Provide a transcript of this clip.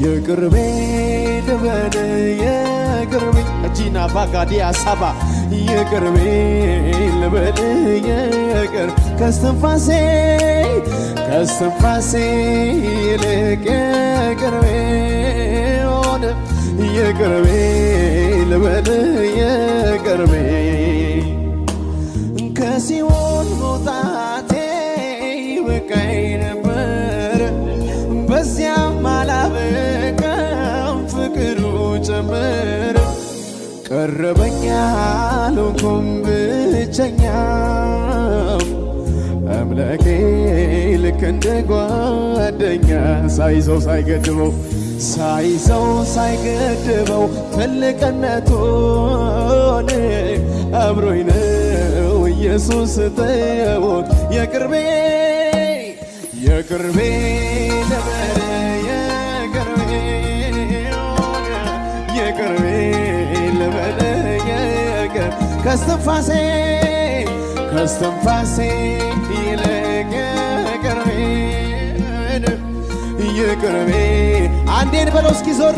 የቅርቤ ልበል የቅርቤ እጂና ፋጋዲ አሳባ የቅርቤ ልበል የቅር ከስትንፋሴ ይልቅ የቅርቤ ሆነ የቅርቤ ልበል የቅርቤ ከሲኦል መውጣቴ በቃኝ ነበር በዚያም አላበቃም ፍቅሩ ጨመረ ቀረበኝ አልሆንኩም ብቸኛ አምላኬ ልክ እንደ ጓደኛ ሳይዘው ሳይገድበው ትልቅነቱን አብሮኝ ነው ኢየሱስ ተወት የቅርቤ ልበል የቅርቤ ልበል የቅር ከስትንፋሴ ይልቅ የቅርቤ አንዴን በለው እስኪ ዞር